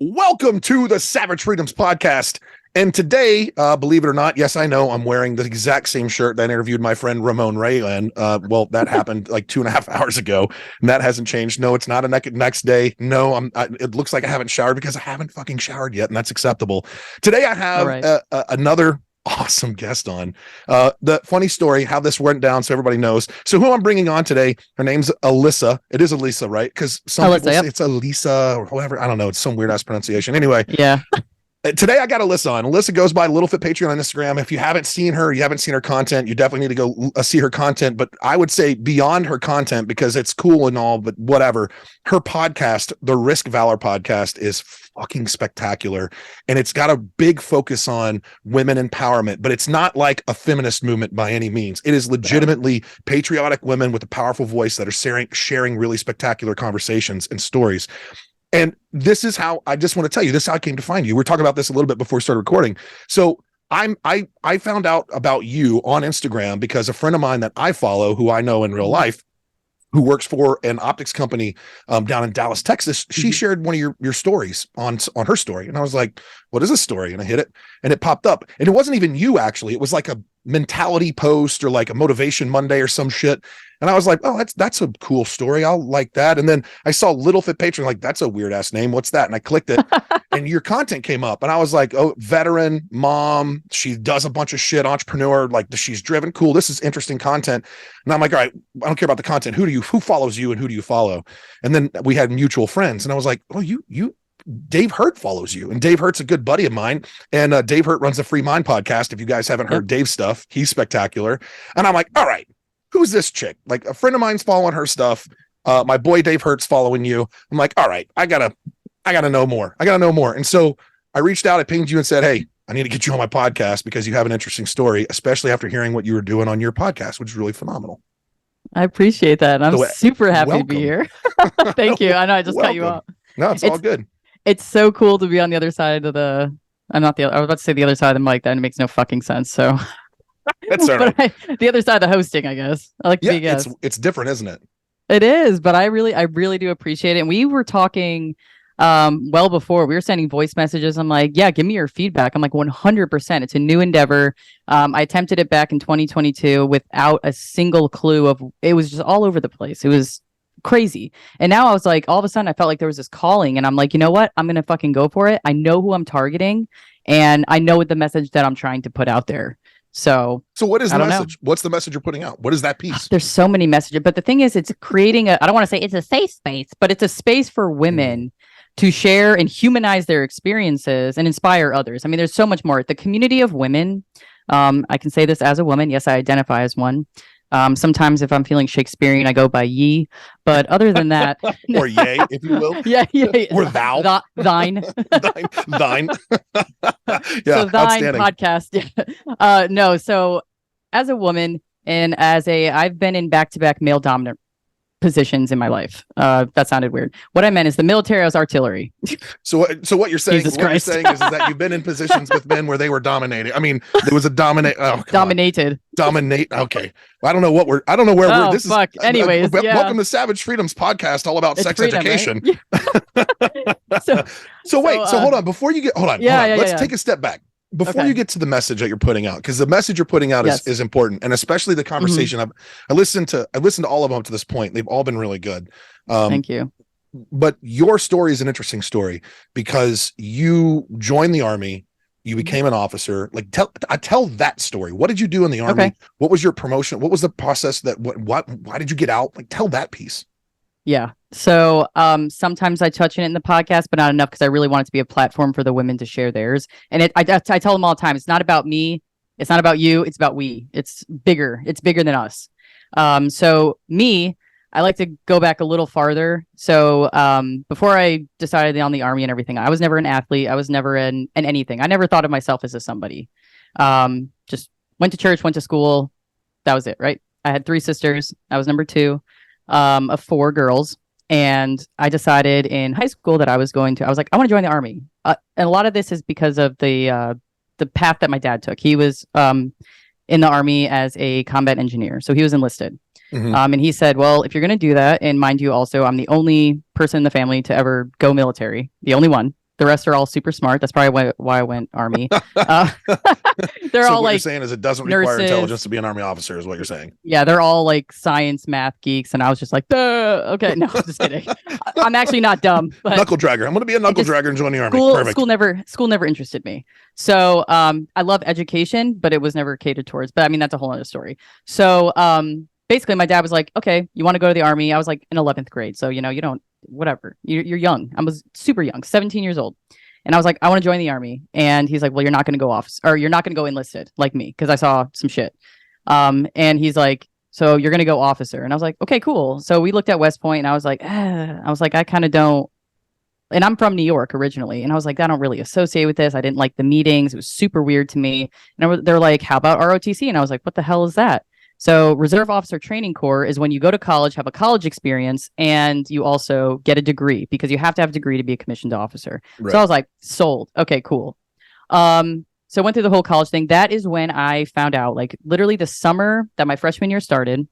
Welcome to the Savage Freedoms Podcast. And today, believe it or not, yes, I know I'm wearing the exact same shirt that I interviewed my friend Ramon Ray in. Well, that happened like 2.5 hours ago, and that hasn't changed. No, it's not a next day. No, it looks like I haven't showered because I haven't fucking showered yet, and that's acceptable. Today, I have another awesome guest on. The funny story, how this went down, so everybody knows. So who I'm bringing on today, her name's Alyssa. It is Alyssa, right? Because some people say it's Alyssa or whatever. I don't know. It's some weird ass pronunciation. Anyway. Yeah. Today I got Alyssa on. Alyssa goes by Little Fit Patriot on Instagram. If you haven't seen her, you haven't seen her content, you definitely need to go see her content. But I would say beyond her content, because it's cool and all, but whatever, her podcast, the Valor Podcast, is fucking spectacular. And it's got a big focus on women empowerment, but it's not like a feminist movement by any means. It is legitimately patriotic women with a powerful voice that are sharing really spectacular conversations and stories. And this is how I just want to tell you, this is how I came to find you. We were talking about this a little bit before we started recording. So I found out about you on Instagram because a friend of mine that I follow, who I know in real life, who works for an optics company down in Dallas, Texas, she shared one of your stories on her story. And I was like, what is this story? And I hit it and it popped up. And it wasn't even you, actually. It was like a mentality post or like a motivation Monday or some shit. And I was like, oh, that's a cool story. I'll like that. And then I saw Little Fit Patriot, like, that's a weird ass name. What's that? And I clicked it and your content came up and I was like, oh, veteran mom. She does a bunch of shit, entrepreneur, like she's driven. Cool. This is interesting content. And I'm like, all right, I don't care about the content. Who follows you and who do you follow? And then we had mutual friends and I was like, oh, Dave Hurt follows you, and Dave Hurt's a good buddy of mine. And Dave Hurt runs the Free Mind podcast. If you guys haven't heard Dave's stuff, he's spectacular. And I'm like, all right, who's this chick? Like, a friend of mine's following her stuff. My boy Dave Hurt's following you. I'm like, all right, I gotta know more. And so I reached out, I pinged you and said, hey, I need to get you on my podcast because you have an interesting story, especially after hearing what you were doing on your podcast, which is really phenomenal. I appreciate that. I'm super happy to be here. Thank you. I know I just cut you off. No, it's all good. It's so cool to be on the other side of I was about to say the other side of the mic. That makes no fucking sense. So that's all right. The other side of the hosting, I guess. I like to be a guest. It's different, isn't it? It is, but I really do appreciate it. And we were talking well before. We were sending voice messages. I'm like, yeah, give me your feedback. I'm like, 100%. It's a new endeavor. I attempted it back in 2022 without a single clue of. It was just all over the place. It was crazy. And now I was like, all of a sudden I felt like there was this calling and I'm like, you know what? I'm going to fucking go for it. I know who I'm targeting and I know what the message that I'm trying to put out there. So what is the message? What's the message you're putting out? What is that piece? There's so many messages, but the thing is, it's creating I don't want to say it's a safe space, but it's a space for women to share and humanize their experiences and inspire others. I mean, there's so much more. The community of women, I can say this as a woman. Yes, I identify as one. Sometimes if I'm feeling Shakespearean, I go by ye. But other than that, or yay, if you will. Yeah. Or thou. Thine. Thine. So thine podcast. No. So as a woman and I've been in back-to-back male dominant positions in my life. That sounded weird. What I meant is the military was artillery. So what you're saying, is that you've been in positions with men where they were dominating. I mean, there was a dominated. Okay. I don't know where this fuck. is. Anyways, welcome to Savage Freedoms Podcast, all about sex education. Right? So hold on. Before you hold on. Let's take a step back. Before you get to the message that you're putting out, because the message you're putting out is important, and especially the conversation. I listened to all of them up to this point. They've all been really good. Thank you. But your story is an interesting story because you joined the Army, you became an officer. Like tell that story. What did you do in the Army? What was your promotion? What was the process why did you get out? Like tell that piece. Yeah. So sometimes I touch on it in the podcast, but not enough because I really want it to be a platform for the women to share theirs. And I tell them all the time, it's not about me. It's not about you. It's about we. It's bigger. It's bigger than us. So me, I like to go back a little farther. So before I decided on the Army and everything, I was never an athlete. I was never in anything. I never thought of myself as a somebody. Just went to church, went to school. That was it, right? I had 3 sisters. I was number 2 of 4 girls. And I decided in high school that I was like, I want to join the Army. And a lot of this is because of the path that my dad took. He was in the Army as a combat engineer. So he was enlisted. Mm-hmm. And he said, well, if you're going to do that, and mind you, also, I'm the only person in the family to ever go military, the only one. The rest are all super smart. That's probably why I went Army. They're So all what like you're saying is it doesn't require nurses. intelligence to be an Army officer, is what you're saying. Yeah, they're all like science, math geeks, and I was just like, duh. Okay, no, I'm just kidding. I'm actually not dumb. But Knuckle dragger. I'm going to be a knuckle dragger and join the Army. Perfect. School never interested me. So I love education, but it was never catered towards. But I mean, that's a whole other story. So basically, my dad was like, okay, you want to go to the Army? I was like in 11th grade, so you don't, whatever. You're young. I was super young, 17 years old. And I was like, I want to join the Army. And he's like, well, you're not going to go you're not going to go enlisted like me, because I saw some shit. And he's like, so you're going to go officer. And I was like, okay, cool. So we looked at West Point, and I was like, I kind of don't. And I'm from New York originally. And I was like, I don't really associate with this. I didn't like the meetings. It was super weird to me. And they're like, how about ROTC? And I was like, what the hell is that? So Reserve Officer Training Corps is when you go to college, have a college experience, and you also get a degree, because you have to have a degree to be a commissioned officer. Right. So I was like, sold. Okay, cool. So I went through the whole college thing. That is when I found out, like literally the summer that my freshman year started,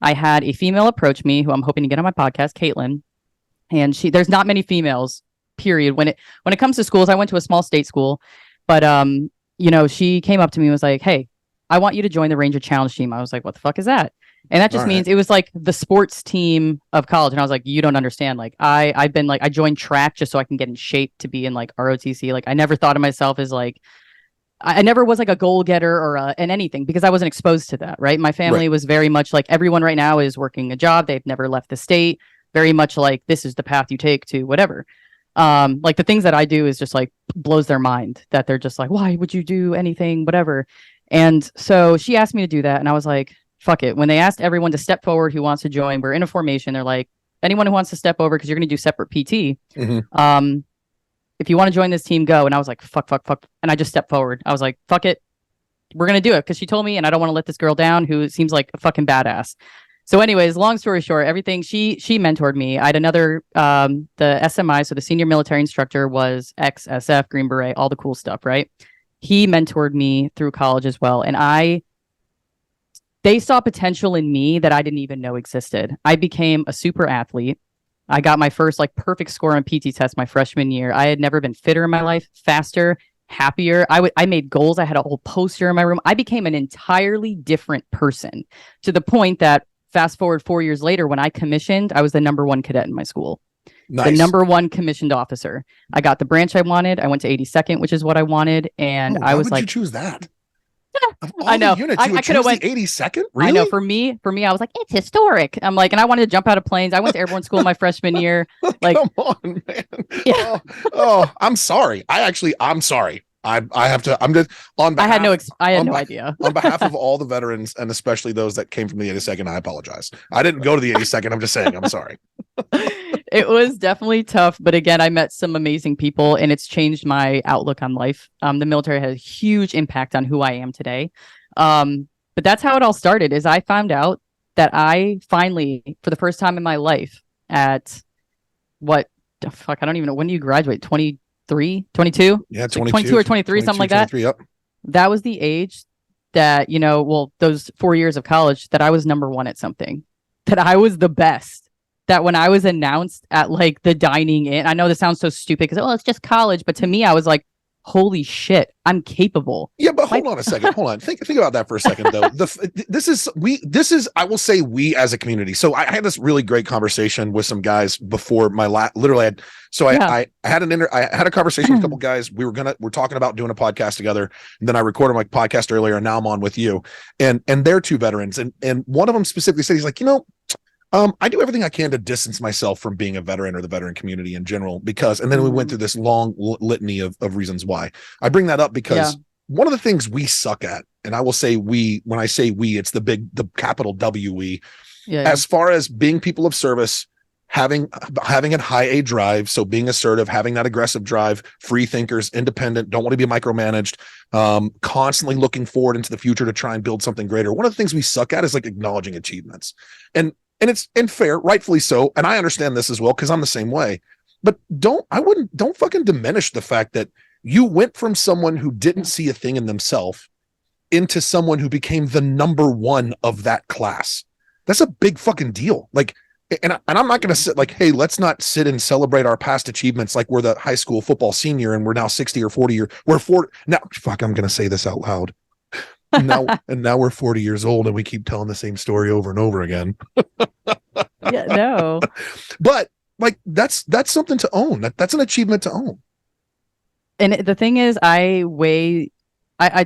I had a female approach me who I'm hoping to get on my podcast, Caitlin. And there's not many females, period. When it comes to schools, I went to a small state school, but she came up to me and was like, hey, I want you to join the Ranger Challenge team. I was like, what the fuck is that? And that just means it was like the sports team of college. And I was like, you don't understand. Like I joined track just so I can get in shape to be in like ROTC. Like I never thought of myself as like, I never was like a goal getter or in anything, because I wasn't exposed to that. Right. My family was very much like everyone right now is working a job. They've never left the state. Very much like this is the path you take to whatever. Like the things that I do is just like blows their mind, that they're just like, why would you do anything, whatever. And so she asked me to do that. And I was like, fuck it. When they asked everyone to step forward who wants to join, we're in a formation. They're like, anyone who wants to step over, because you're going to do separate PT. Mm-hmm. If you want to join this team, go. And I was like, fuck. And I just stepped forward. I was like, fuck it. We're going to do it, because she told me, and I don't want to let this girl down who seems like a fucking badass. So anyways, long story short, everything, she mentored me. I had another, the SMI, so the senior military instructor was ex-SF, Green Beret, all the cool stuff, right? He mentored me through college as well. And they saw potential in me that I didn't even know existed. I became a super athlete. I got my first like perfect score on PT test my freshman year. I had never been fitter in my life, faster, happier. I made goals. I had a whole poster in my room. I became an entirely different person, to the point that fast forward 4 years later, when I commissioned, I was the number one cadet in my school. Nice. The number one commissioned officer. I got the branch I wanted. I went to 82nd, which is what I wanted. And I was like, why would you choose that? I know. Units, I could have went 82nd. Really? I know. For me, I was like, it's historic. I'm like, and I wanted to jump out of planes. I went to airborne school my freshman year. Like, come on, man. Yeah. Oh, I'm sorry. I'm sorry. I have to. I'm just on behalf. I had no idea. On behalf of all the veterans, and especially those that came from the 82nd, I apologize. I didn't go to the 82nd. I'm just saying. I'm sorry. It was definitely tough, but again, I met some amazing people, and it's changed my outlook on life. The military had a huge impact on who I am today. But that's how it all started. Is I found out that I finally, for the first time in my life, at what the fuck? I don't even know. When do you graduate? 23, 22? Yeah, 22, 22 or 23, something like that. Yep. That was the age that, those 4 years of college, that I was number one at something, that I was the best. That when I was announced at like the dining in, I know this sounds so stupid because, it's just college. But to me, I was like, holy shit, I'm capable. Yeah, but hold on a second. Hold on. Think about that for a second, though. This is, I will say, we as a community. So I had this really great conversation with some guys before my literally. I had a conversation with a couple guys. We're talking about doing a podcast together. And then I recorded my podcast earlier, and now I'm on with you. And they're two veterans. And one of them specifically said, he's like, I do everything I can to distance myself from being a veteran or the veteran community in general, and then we went through this long litany of reasons why. I bring that up because one of the things we suck at, and I will say when I say we, it's the capital W-E, as far as being people of service, having a high A drive. So being assertive, having that aggressive drive, free thinkers, independent, don't want to be micromanaged, constantly looking forward into the future to try and build something greater. One of the things we suck at is like acknowledging achievements. And it's fair, rightfully so. And I understand this as well, because I'm the same way. But don't fucking diminish the fact that you went from someone who didn't see a thing in themselves into someone who became the number one of that class. That's a big fucking deal. Like, And I'm not going to sit like, hey, let's not sit and celebrate our past achievements like we're the high school football senior and we're now 60 or 40 years. We're 40 now. Fuck, I'm going to say this out loud. Now we're 40 years old and we keep telling the same story over and over again. Yeah, no. But like that's something to own. That's an achievement to own. And the thing is, I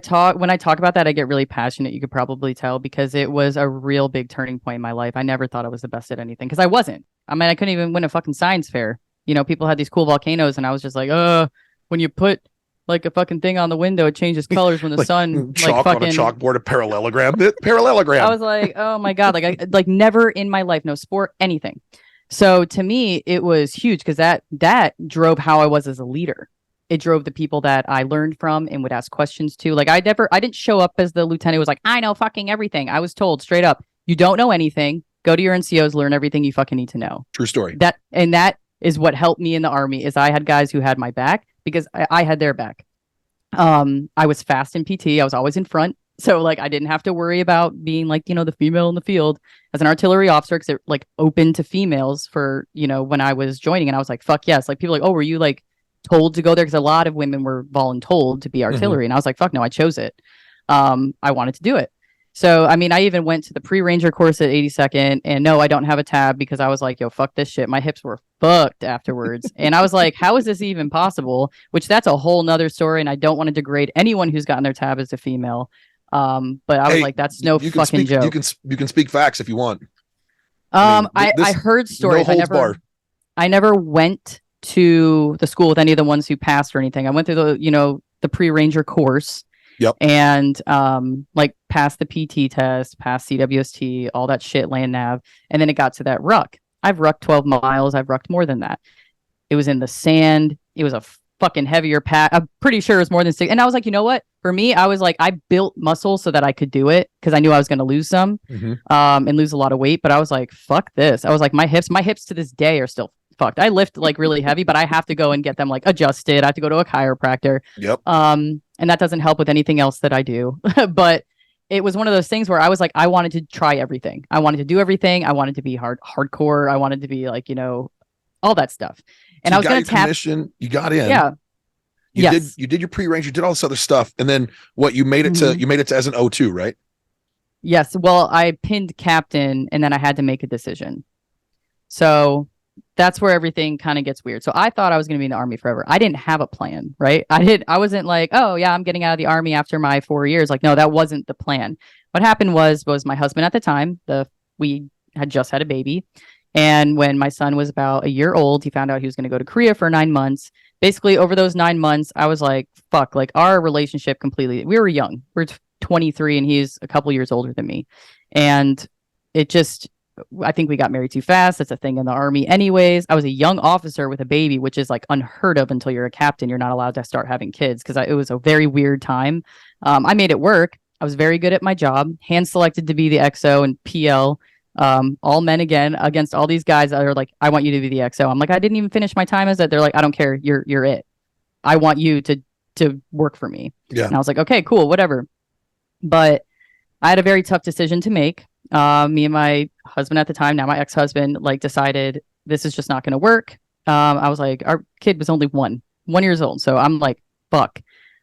talk when I talk about that, I get really passionate. You could probably tell because it was a real big turning point in my life. I never thought I was the best at anything because I wasn't. I mean, I couldn't even win a fucking science fair. You know, people had these cool volcanoes, and I was just like, when you put like a fucking thing on the window, it changes colors when the like, sun chalk like on a chalkboard, a parallelogram. Parallelogram. I was like, oh my god, like I like never in my life, no sport, anything. So to me, it was huge because that drove how I was as a leader. It drove the people that I learned from and would ask questions to. Like I didn't show up as the lieutenant who was like, I know fucking everything. I was told straight up, you don't know anything. Go to your NCOs, learn everything you fucking need to know. True story. That is what helped me in the Army is I had guys who had my back because I had their back. I was fast in PT. I was always in front. So like I didn't have to worry about being like, the female in the field as an artillery officer because it like open to females for, when I was joining and I was like, fuck yes. Like people were like, oh, were you like told to go there? Because a lot of women were voluntold to be artillery. And I was like, fuck no, I chose it. I wanted to do it. So, I mean, I even went to the pre-ranger course at 82nd and no, I don't have a tab because I was like, yo, fuck this shit. My hips were fucked afterwards. And I was like, how is this even possible? Which that's a whole nother story. And I don't want to degrade anyone who's gotten their tab as a female. But I was like, that's no fucking joke. You can speak facts if you want. I heard stories. No I never went to the school with any of the ones who passed or anything. I went through the pre-ranger course. Yep. And like passed the PT test, passed CWST, all that shit, land nav, and then it got to that ruck. I've rucked 12 miles. I've rucked more than that. It was in the sand. It was a fucking heavier pack. I'm pretty sure it was more than 6. And I was like, you know what? For me, I was like, I built muscle so that I could do it because I knew I was going to lose some, and lose a lot of weight. But I was like, fuck this. I was like, my hips to this day are still fucked. I lift like really heavy, but I have to go and get them like adjusted. I have to go to a chiropractor. Yep. And that doesn't help with anything else that I do. But it was one of those things where I was like, I wanted to try everything. I wanted to do everything. I wanted to be hardcore. I wanted to be like, all that stuff. And so I was going to tap. You got in. Yeah. You did your pre-range. You did all this other stuff, and then what? You made it to as an O2, right? Yes. Well, I pinned captain, and then I had to make a decision. So that's where everything kind of gets weird. So I thought I was going to be in the Army forever. I didn't have a plan, right? I wasn't like, oh yeah, I'm getting out of the Army after my 4 years. Like, no, that wasn't the plan. What happened was my husband at the time, we had just had a baby. And when my son was about a year old, he found out he was going to go to Korea for 9 months. Basically over those 9 months, I was like, fuck, like our relationship completely, we were young. We're 23 and he's a couple years older than me. And it just, I think we got married too fast. That's a thing in the Army anyways. I was a young officer with a baby, which is like unheard of until you're a captain. You're not allowed to start having kids because it was a very weird time. I made it work. I was very good at my job, hand selected to be the XO and PL, all men again against all these guys that are like, I want you to be the XO. I'm like, I didn't even finish my time as that. They're like, I don't care. You're it. I want you to work for me. Yeah. And I was like, okay, cool, whatever. But I had a very tough decision to make. Me and my husband at the time, now my ex-husband, like decided this is just not going to work. I was like, our kid was only 1 year old. So I'm like, fuck,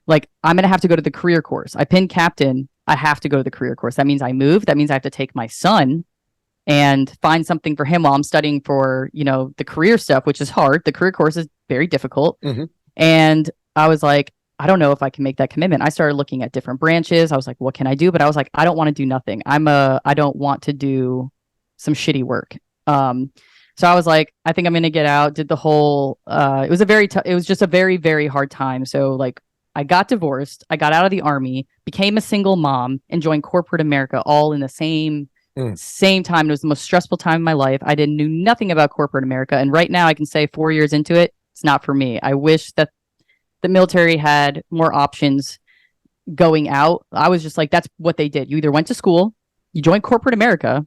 like I'm going to have to go to the career course. I pinned captain. I have to go to the career course. That means I move. That means I have to take my son and find something for him while I'm studying for, the career stuff, which is hard. The career course is very difficult. And I was like, I don't know if I can make that commitment. I started looking at different branches. I was like, what can I do? But I was like, I don't want to do nothing. I don't want to do some shitty work. So I was like, I think I'm going to get out. Did the whole, it was just a very, very hard time. So like I got divorced. I got out of the Army, became a single mom and joined corporate America all in the same time. It was the most stressful time of my life. I knew nothing about corporate America. And right now I can say 4 years into it, it's not for me. I wish that the military had more options going out. I was just like, that's what they did. You either went to school, you joined corporate America,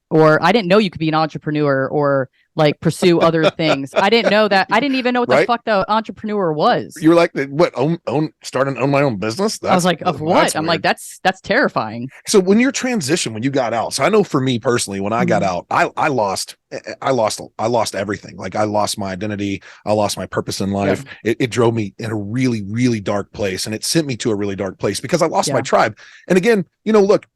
or I didn't know you could be an entrepreneur or like pursue other things. I didn't know that. I didn't even know what the Right? fuck the entrepreneur was. You were like, what? Start and own my own business? I was like, of what? I'm like, that's terrifying. So when your transition, when you got out, so I know for me personally, when I got out, I lost everything. Like I lost my identity. I lost my purpose in life. Yeah. It drove me in a really, really dark place, and it sent me to a really dark place because I lost my tribe. And again, look,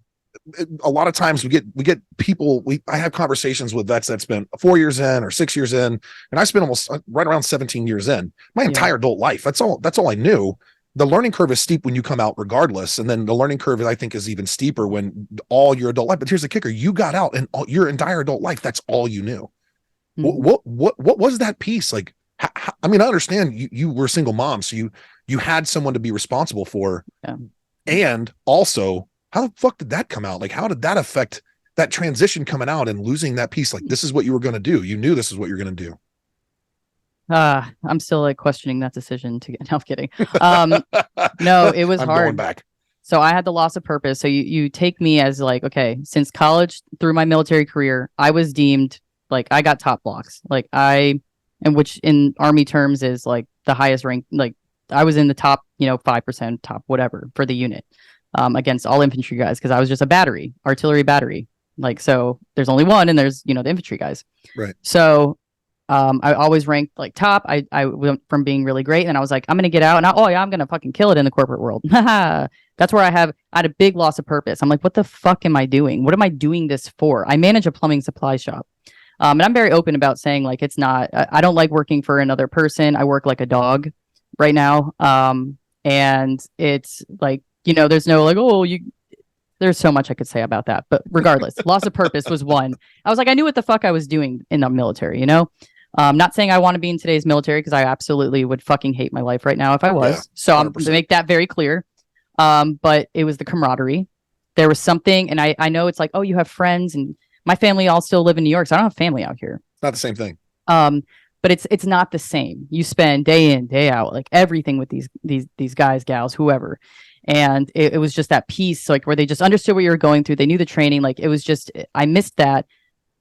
a lot of times we get people, I have conversations with vets that spent 4 years in or 6 years in, and I spent almost right around 17 years in my entire adult life. That's all I knew. The learning curve is steep when you come out regardless. And then the learning curve, I think, is even steeper when all your adult life. But here's the kicker. You got out and your entire adult life, that's all you knew. Mm-hmm. What was that piece? Like, I mean, I understand you were a single mom, so you had someone to be responsible for. Yeah. And also, how the fuck did that come out? Like, how did that affect that transition coming out and losing that piece? Like, this is what you were going to do. You knew this is what you're going to do. I'm still like questioning that decision to get. No, I'm kidding. No, it was hard. Going back. So I had the loss of purpose. So you take me as like, okay, since college through my military career, I was deemed like I got top blocks. Like which in Army terms is like the highest rank. Like I was in the top, 5%, top whatever for the unit against all infantry guys because I was just a battery, artillery battery. Like, so there's only one and there's, the infantry guys. Right. So I always ranked like top. I went from being really great and I was like, I'm going to get out and I'm going to fucking kill it in the corporate world. That's where I had a big loss of purpose. I'm like, what the fuck am I doing? What am I doing this for? I manage a plumbing supply shop. And I'm very open about saying like, it's not, I don't like working for another person. I work like a dog right now. And it's like, there's no like, there's so much I could say about that, but regardless, loss of purpose was one. I was like, I knew what the fuck I was doing in the military, not saying I want to be in today's military because I absolutely would fucking hate my life right now if I was. Yeah, so I'm to make that very clear. But it was the camaraderie. There was something, and I know it's like, oh, you have friends, and my family all still live in New York, so I don't have family out here. It's not the same thing. But it's not the same. You spend day in, day out, like everything with these guys, gals, whoever. And it was just that piece, like where they just understood what you were going through. They knew the training. Like it was just, I missed that.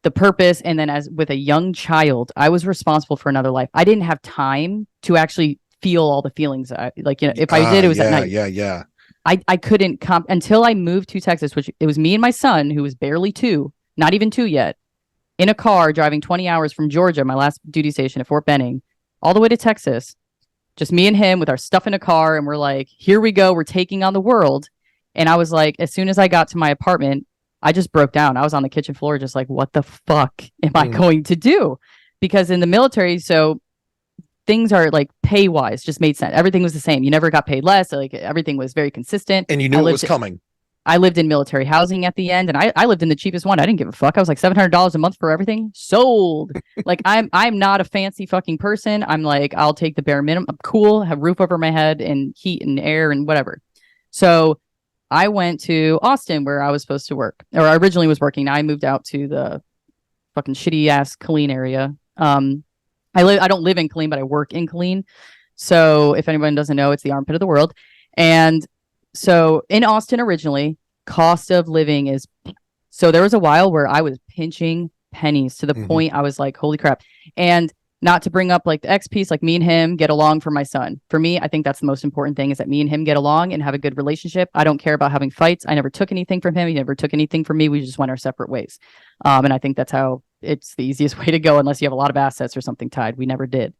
The purpose, and then as with a young child, I was responsible for another life. I didn't have time to actually feel all the feelings. If I did, it was at night. Yeah. I couldn't until I moved to Texas, which it was me and my son, who was barely 2, not even 2 yet, in a car driving 20 hours from Georgia, my last duty station at Fort Benning, all the way to Texas. Just me and him with our stuff in a car, and we're like, here we go, we're taking on the world. And I was like, as soon as I got to my apartment, I just broke down. I was on the kitchen floor just like, what the fuck am I going to do? Because in the military, so things are like pay wise just made sense. Everything was the same. You never got paid less. Like everything was very consistent. And you knew it was coming. I lived in military housing at the end, and I lived in the cheapest one. I didn't give a fuck. I was like $700 a month for everything. Sold. Like I'm not a fancy fucking person. I'm like, I'll take the bare minimum. I'm cool, have roof over my head and heat and air and whatever. So I went to Austin where I was supposed to work, or I originally was working. Now I moved out to the fucking shitty ass Killeen area. I don't live in Killeen, but I work in Killeen. So if anyone doesn't know, it's the armpit of the world. And so in Austin originally, cost of living is, so there was a while where I was pinching pennies to the point I was like, holy crap. And not to bring up like the X piece, like me and him get along for my son. For me, I think that's the most important thing, is that me and him get along and have a good relationship. I don't care about having fights. I never took anything from him. He never took anything from me. We just went our separate ways. And I think that's how it's the easiest way to go, unless you have a lot of assets or something tied. We never did.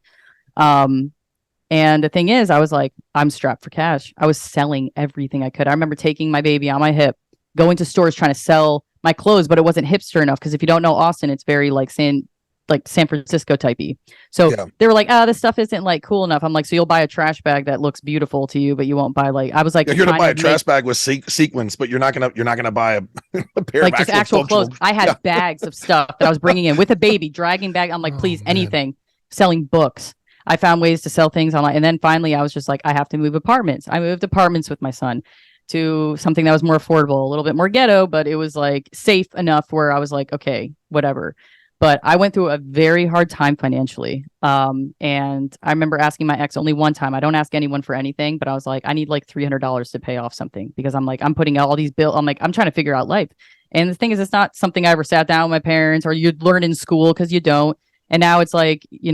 And the thing is, I was like, I'm strapped for cash. I was selling everything I could. I remember taking my baby on my hip, going to stores trying to sell my clothes, but it wasn't hipster enough. Because if you don't know Austin, it's very like San Francisco typey. So they were like, this stuff isn't like cool enough. I'm like, so you'll buy a trash bag that looks beautiful to you, but you won't buy like, I was like, you're gonna buy a trash bag with sequins, but you're not gonna buy a pair like of just actual clothes. I had bags of stuff that I was bringing in with a baby, dragging bag. I'm like, please, anything. Selling books. I found ways to sell things online. And then finally I was just like, I have to move apartments. I moved apartments with my son to something that was more affordable, a little bit more ghetto, but it was like safe enough where I was like, okay, whatever. But I went through a very hard time financially. And I remember asking my ex only one time. I don't ask anyone for anything, but I was like, I need like $300 to pay off something, because I'm like, I'm putting out all these bills. I'm like, I'm trying to figure out life. And the thing is, it's not something I ever sat down with my parents or you'd learn in school, because you don't. And now it's like, I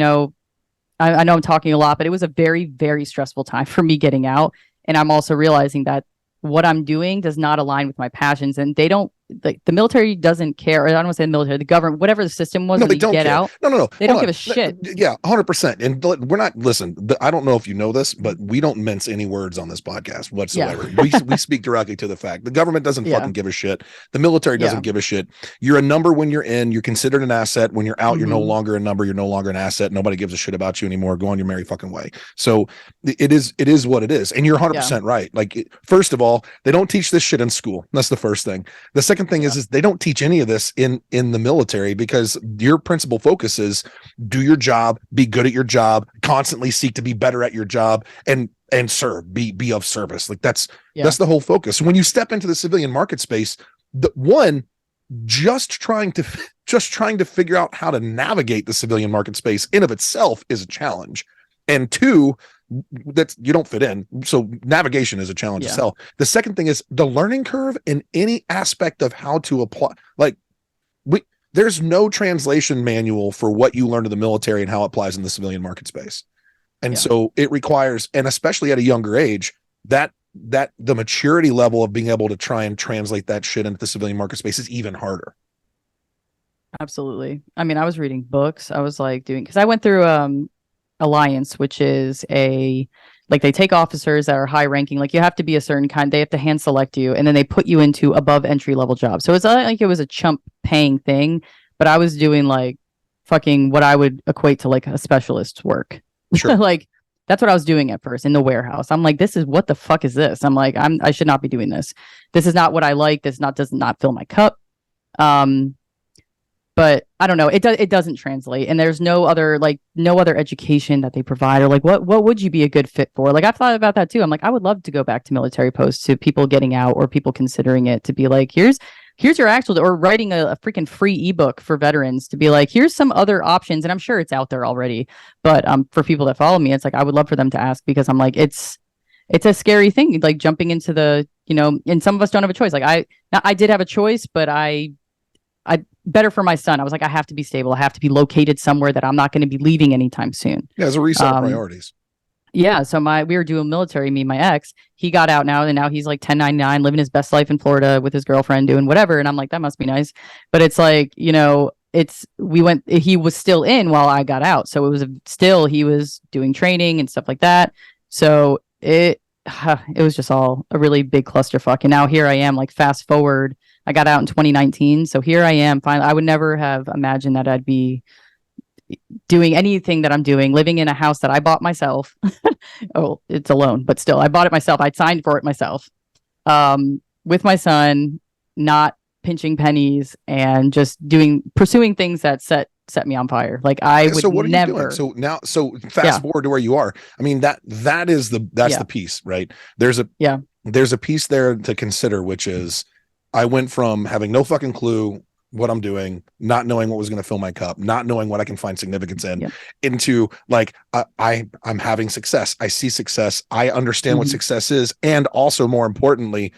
know I'm talking a lot, but it was a very, very stressful time for me getting out. And I'm also realizing that what I'm doing does not align with my passions. And they don't, like, the military doesn't care. Or I don't want to say the military, the government, whatever the system was, No, when they you don't get care. out, No. they don't give a shit. Yeah, 100%. And we're not, listen, I don't know if you know this, but we don't mince any words on this podcast whatsoever. We speak directly to the fact. The government doesn't fucking give a shit. The military doesn't give a shit. You're a number when you're in. You're considered an asset. When you're out, you're no longer a number. You're no longer an asset. Nobody gives a shit about you anymore. Go on your merry fucking way. So it is what it is. And you're 100% right. Like, first of all, they don't teach this shit in school. That's the first thing. The second thing is they don't teach any of this in the military, because your principal focus is do your job, be good at your job, constantly seek to be better at your job, and serve, be of service. Like that's the whole focus. When you step into the civilian market space, just trying to figure out how to navigate the civilian market space in of itself is a challenge. And two, that you don't fit in. So navigation is a challenge itself. The second thing is the learning curve in any aspect of how to apply. Like, there's no translation manual for what you learn in the military and how it applies in the civilian market space. And so it requires, and especially at a younger age, that the maturity level of being able to try and translate that shit into the civilian market space is even harder. Absolutely. I mean, I was reading books. I was like because I went through Alliance, which is like they take officers that are high ranking, like you have to be a certain kind, they have to hand select you, and then they put you into above entry level jobs. So it's not like it was a chump paying thing, but I was doing like fucking what I would equate to like a specialist's work. Sure. Like that's what I was doing at first in the warehouse. I'm like, what the fuck is this? I'm like, I should not be doing this. This is not what I like. This does not fill my cup. But I don't know. It doesn't translate, and there's no other education that they provide, or like what would you be a good fit for? Like I've thought about that too. I'm like, I would love to go back to military posts, to people getting out or people considering it, to be like, here's your actual, or writing a freaking free ebook for veterans to be like, here's some other options, and I'm sure it's out there already. But for people that follow me, it's like I would love for them to ask, because I'm like, it's a scary thing, like jumping into the, and some of us don't have a choice. Like I did have a choice, but I better for my son. I was like, I have to be stable. I have to be located somewhere that I'm not going to be leaving anytime soon. Yeah, as a reset of priorities. Yeah. So we were doing military, me and my ex. He got out now, and now he's like 1099, living his best life in Florida with his girlfriend, doing whatever. And I'm like, that must be nice. But it's like, he was still in while I got out. So he was doing training and stuff like that. So it was just all a really big clusterfuck. And now here I am, like fast forward, I got out in 2019. So here I am. Finally, I would never have imagined that I'd be doing anything that I'm doing, living in a house that I bought myself. Oh, it's a loan, but still, I bought it myself. I signed for it myself, with my son, not pinching pennies, and just pursuing things that set me on fire. Like I would what are never. You doing? So fast forward to where you are. I mean, that is the piece, right? There's a piece there to consider, which is I went from having no fucking clue what I'm doing, not knowing what was going to fill my cup, not knowing what I can find significance in, into like, I'm having success. I see success. I understand what success is. And also, more importantly,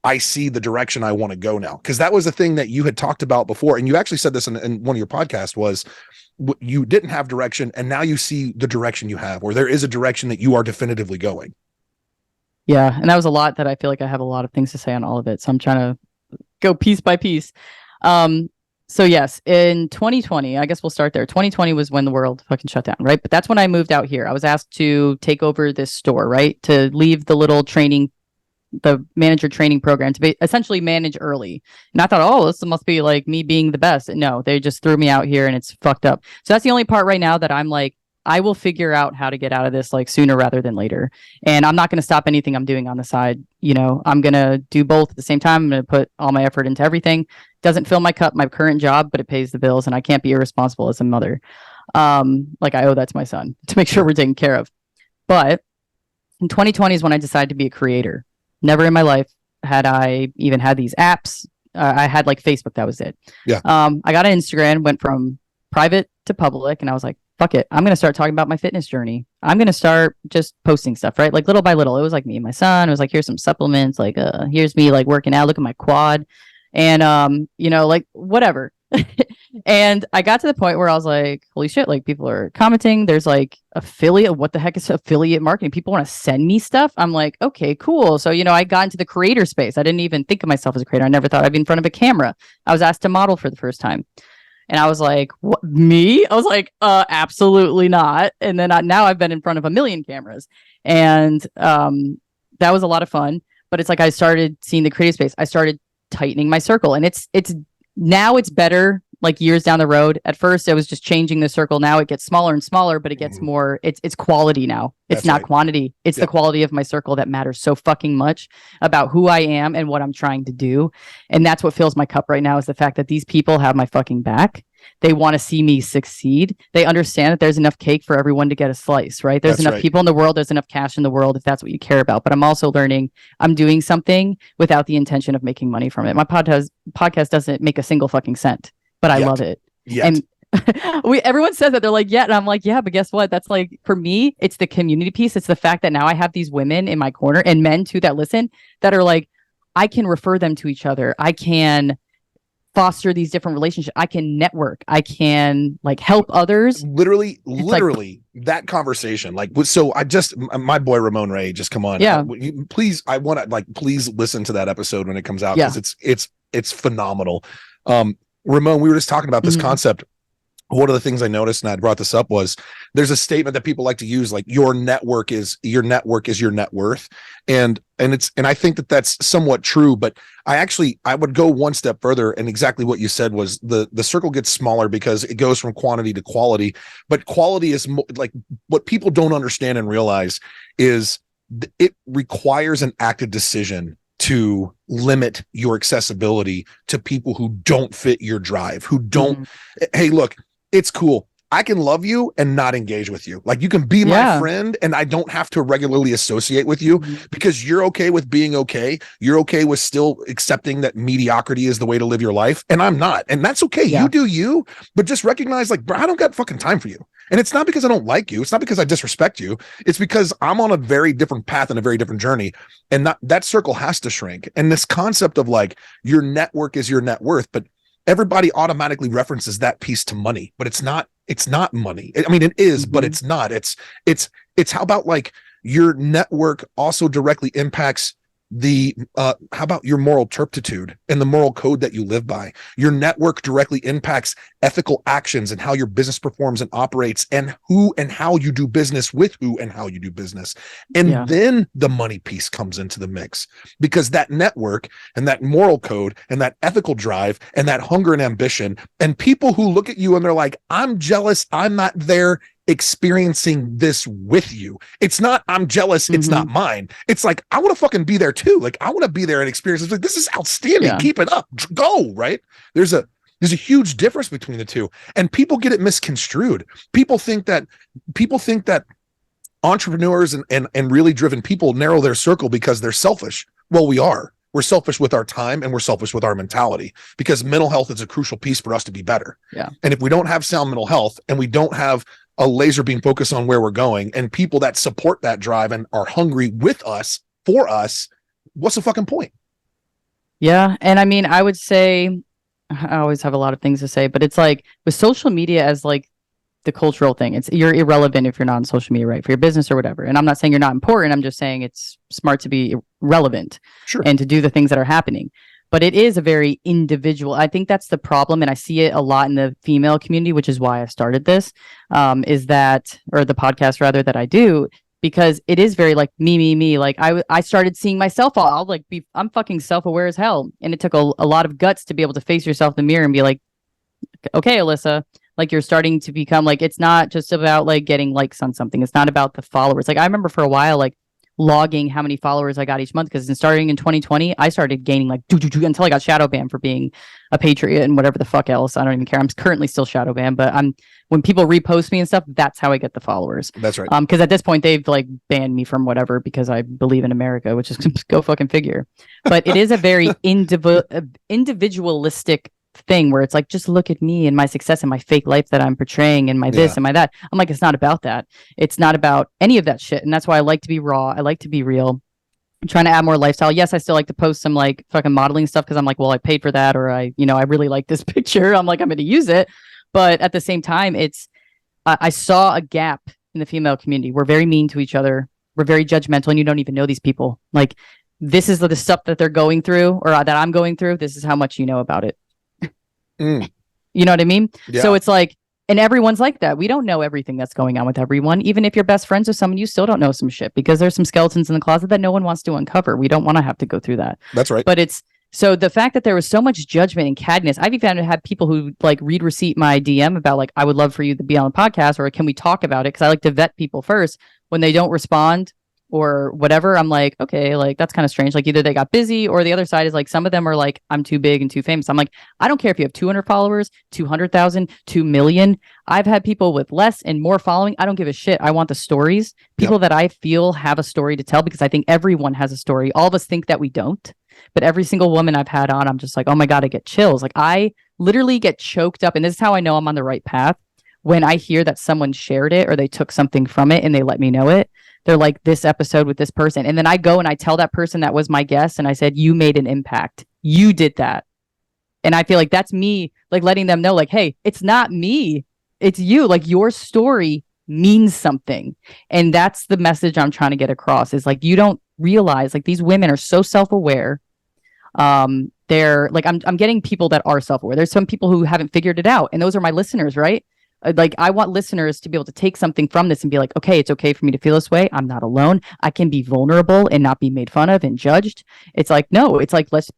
I see the direction I want to go now. Because that was the thing that you had talked about before. And you actually said this in one of your podcasts, was you didn't have direction, and now you see the direction you have, or there is a direction that you are definitively going. Yeah. And that was a lot that I feel like I have a lot of things to say on all of it. So I'm trying to go piece by piece. So yes, in 2020, I guess we'll start there. 2020 was when the world fucking shut down, right? But that's when I moved out here. I was asked to take over this store, right? To leave the little the manager training program, to essentially manage early. And I thought, oh, this must be like me being the best. No, they just threw me out here, and it's fucked up. So that's the only part right now that I'm like, I will figure out how to get out of this like sooner rather than later. And I'm not going to stop anything I'm doing on the side. I'm going to do both at the same time. I'm going to put all my effort into everything. Doesn't fill my cup, my current job, but it pays the bills, and I can't be irresponsible as a mother. Like I owe that to my son to make sure we're taken care of. But in 2020 is when I decided to be a creator. Never in my life had I even had these apps. I had like Facebook. That was it. Yeah. I got an Instagram, went from private to public, and I was like, fuck it. I'm going to start talking about my fitness journey. I'm going to start just posting stuff, right? Like little by little. It was like me and my son. It was like, here's some supplements. Like, here's me like working out. Look at my quad. And, like whatever. And I got to the point where I was like, holy shit, like people are commenting. There's like affiliate. What the heck is affiliate marketing? People want to send me stuff. I'm like, okay, cool. So, I got into the creator space. I didn't even think of myself as a creator. I never thought I'd be in front of a camera. I was asked to model for the first time. And I was like, what, me? I was like, absolutely not. And then now I've been in front of a million cameras. And that was a lot of fun. But it's like I started seeing the creative space. I started tightening my circle. And it's now it's better, like years down the road. At first, it was just changing the circle. Now it gets smaller and smaller, but it gets more, it's quality now. It's not quantity. It's the quality of my circle that matters so fucking much about who I am and what I'm trying to do. And that's what fills my cup right now, is the fact that these people have my fucking back. They want to see me succeed. They understand that there's enough cake for everyone to get a slice, right? There's enough people in the world. There's enough cash in the world if that's what you care about. But I'm also learning I'm doing something without the intention of making money from it. My podcast doesn't make a single fucking cent, but I love it. And everyone says that. They're like, yeah. And I'm like, yeah, but guess what? That's like, for me, it's the community piece. It's the fact that now I have these women in my corner, and men too, that listen, that are like, I can refer them to each other. I can foster these different relationships. I can network. I can like help others. Literally that conversation. Like, so my boy Ramon Ray just come on. Yeah. Please, I want to please listen to that episode when it comes out, because it's phenomenal. Ramon, we were just talking about this concept. One of the things I noticed, and I brought this up, was there's a statement that people like to use, like your network is your net worth. And I think that that's somewhat true, but I would go one step further, and exactly what you said was the circle gets smaller because it goes from quantity to quality. But quality is like what people don't understand and realize is it requires an active decision to limit your accessibility to people who don't fit your drive, who don't. Hey, look, it's cool. I can love you and not engage with you. Like, you can be my friend and I don't have to regularly associate with you because you're okay with being okay. You're okay with still accepting that mediocrity is the way to live your life. And I'm not. And that's okay. Yeah. You do you, but just recognize, like, bro, I don't got fucking time for you. And it's not because I don't like you. It's not because I disrespect you. It's because I'm on a very different path and a very different journey. And that circle has to shrink. And this concept of like your network is your net worth, but everybody automatically references that piece to money, but it's not money. I mean, it is, but it's not. It's how about like your network also directly impacts the how about your moral turpitude and the moral code that you live by. Your network directly impacts ethical actions and how your business performs and operates, and who and how you do business with who and how you do business. And then the money piece comes into the mix, because that network and that moral code and that ethical drive and that hunger and ambition, and people who look at you and they're like, I'm jealous, I'm not there experiencing this with you. It's not I'm jealous, it's not mine. It's like, I want to fucking be there too. Like, I want to be there and experience it. Like, this is outstanding. Keep it up. Go, right? There's a huge difference between the two, and people get it misconstrued. People think that entrepreneurs and really driven people narrow their circle because they're selfish. Well, we're selfish with our time, and we're selfish with our mentality, because mental health is a crucial piece for us to be better. Yeah. And if we don't have sound mental health, and we don't have a laser beam focus on where we're going, and people that support that drive and are hungry with us, for us, what's the fucking point? Yeah. And I mean, I would say, I always have a lot of things to say, but it's like with social media as like the cultural thing, you're irrelevant if you're not on social media, right? For your business or whatever. And I'm not saying you're not important. I'm just saying it's smart to be relevant and to do the things that are happening. But it is a very individual. I think that's the problem. And I see it a lot in the female community, which is why I started this, or the podcast rather, that I do, because it is very like me. Like I started seeing myself. I'm fucking self-aware as hell. And it took a lot of guts to be able to face yourself in the mirror and be like, okay, Alyssa, like, you're starting to become like, it's not just about like getting likes on something. It's not about the followers. Like, I remember for a while, like, logging how many followers I got each month, because starting in 2020 I started gaining like until I got shadow banned for being a Patriot and whatever the fuck else. I don't even care. I'm currently still shadow banned, but when people repost me and stuff, that's how I get the followers. That's right. Because at this point they've like banned me from whatever because I believe in America, which is go fucking figure. But it is a very individualistic thing where it's like, just look at me and my success and my fake life that I'm portraying and my this and my that. I'm like, it's not about that. It's not about any of that shit. And that's why I like to be raw. I like to be real. I'm trying to add more lifestyle. Yes, I still like to post some like fucking modeling stuff because I'm like, well, I paid for that, or I really like this picture. I'm like, I'm going to use it. But at the same time, I saw a gap in the female community. We're very mean to each other. We're very judgmental, and you don't even know these people. Like, this is the stuff that they're going through, or that I'm going through. This is how much you know about it. You know what I mean? Yeah. So it's like, and everyone's like that. We don't know everything that's going on with everyone. Even if you're best friends with someone, you still don't know some shit because there's some skeletons in the closet that no one wants to uncover. We don't want to have to go through that. That's right. But so the fact that there was so much judgment and cattiness, I've even had people who like read receipt my DM about like, I would love for you to be on the podcast, or can we talk about it? Because I like to vet people first. When they don't respond or whatever, I'm like, okay, like that's kind of strange. Like either they got busy, or the other side is like, some of them are like, I'm too big and too famous. I'm like, I don't care if you have 200 followers, 200,000, 2 million. I've had people with less and more following. I don't give a shit. I want the stories. People that I feel have a story to tell, because I think everyone has a story. All of us think that we don't, but every single woman I've had on, I'm just like, oh my God, I get chills. Like I literally get choked up. And this is how I know I'm on the right path. When I hear that someone shared it or they took something from it and they let me know it, they're like, this episode with this person. And then I go and I tell that person that was my guest, and I said, you made an impact. You did that. And I feel like that's me, like letting them know, like, hey, it's not me. It's you. Like your story means something. And that's the message I'm trying to get across, is like, you don't realize like these women are so self-aware. They're like, I'm getting people that are self-aware. There's some people who haven't figured it out. And those are my listeners, right? Like I want listeners to be able to take something from this and be like, okay, it's okay for me to feel this way. I'm not alone. I can be vulnerable and not be made fun of and judged. It's like, no, it's like, let's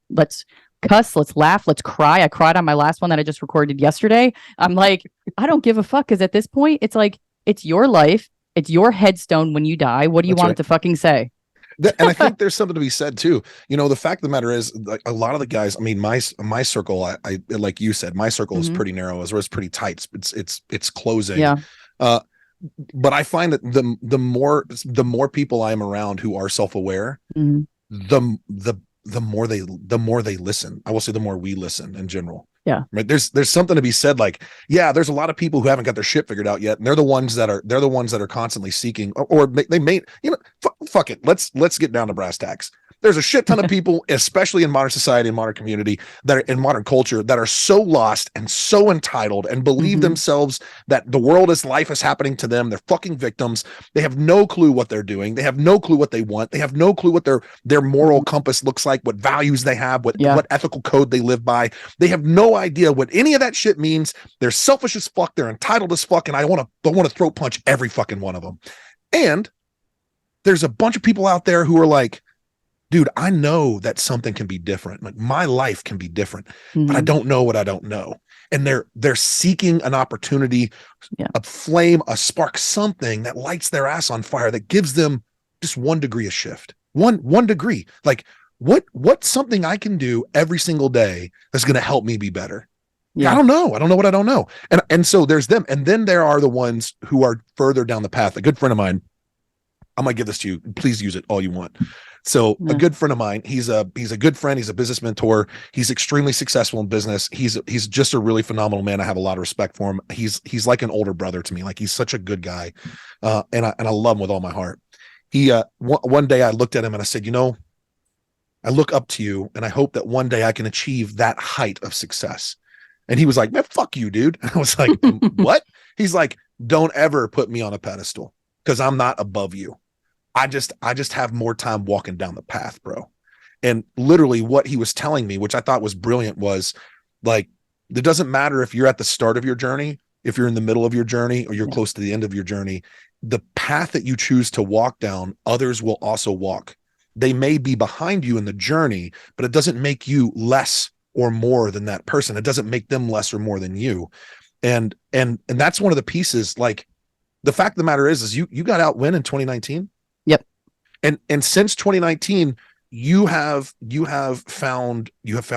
cuss, let's laugh, let's cry. I cried on my last one that I just recorded yesterday. I'm like, I don't give a fuck. Cause at this point, it's like, it's your life. It's your headstone when you die. What do you want it to fucking say? And I think there's something to be said too. You know, the fact of the matter is, like a lot of the guys, I mean, my circle, I like you said, my circle is pretty narrow, as well as pretty tight. It's closing. Yeah. But I find that the more people I'm around who are self-aware, the more they listen. I will say the more we listen in general. Yeah. Right. There's something to be said. Like, yeah, there's a lot of people who haven't got their shit figured out yet. And they're the ones that are constantly seeking, or they may, you know, fuck it. Let's get down to brass tacks. There's a shit ton of people, especially in modern society and modern community, that are in modern culture, that are so lost and so entitled and believe themselves that the world is life is happening to them. They're fucking victims. They have no clue what they're doing. They have no clue what they want. They have no clue what their moral compass looks like, what values they have, what ethical code they live by. They have no idea what any of that shit means. They're selfish as fuck. They're entitled as fuck. And I want to throat punch every fucking one of them. And there's a bunch of people out there who are like, dude, I know that something can be different. Like my life can be different, but I don't know what I don't know. And they're seeking an opportunity, a flame, a spark, something that lights their ass on fire, that gives them just 1 degree of shift. One degree. Like what's something I can do every single day that's going to help me be better? Yeah. I don't know what I don't know. And so there's them. And then there are the ones who are further down the path. A good friend of mine, I'm going to give this to you. Please use it all you want. So a good friend of mine, he's a good friend. He's a business mentor. He's extremely successful in business. He's just a really phenomenal man. I have a lot of respect for him. He's like an older brother to me. Like he's such a good guy. And I love him with all my heart. He, one day I looked at him and I said, you know, I look up to you and I hope that one day I can achieve that height of success. And he was like, man, fuck you, dude. I was like, what? He's like, don't ever put me on a pedestal, because I'm not above you. I just have more time walking down the path, bro. And literally what he was telling me, which I thought was brilliant, was like, it doesn't matter if you're at the start of your journey, if you're in the middle of your journey, or you're close to the end of your journey. The path that you choose to walk down, others will also walk. They may be behind you in the journey, but it doesn't make you less or more than that person. It doesn't make them less or more than you. And that's one of the pieces. Like, the fact of the matter is you got outwin in 2019. Yep. And since 2019, you have found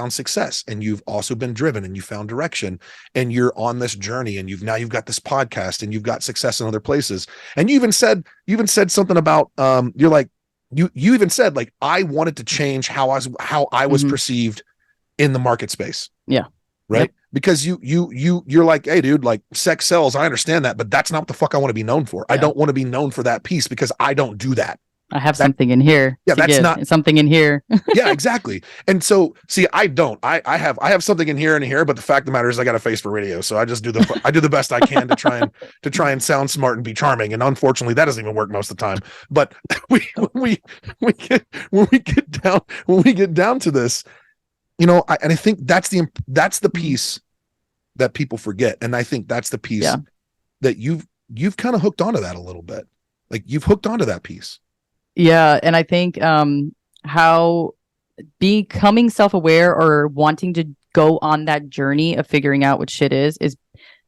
success, and you've also been driven, and you found direction, and you're on this journey, and you've got this podcast, and you've got success in other places. And you even said something about you're like, you even said, like, I wanted to change how I was perceived in the market space. Yeah. Right. Yep. Because you're like, hey dude, like, sex sells. I understand that, but that's not what the fuck I want to be known for. Yeah. I don't want to be known for that piece, because I don't do that. I have something in here. Yeah, that's not something in here. Yeah, exactly. And so, see, I don't. I have something in here and here, but the fact of the matter is, I got a face for radio, so I just do the best I can to try and sound smart and be charming. And unfortunately, that doesn't even work most of the time. But when we get down to this, you know, I think that's the piece that people forget, and I think that's the piece that you've kind of hooked onto that a little bit. Like, you've hooked onto that piece. Yeah, and I think how becoming self-aware or wanting to go on that journey of figuring out what shit is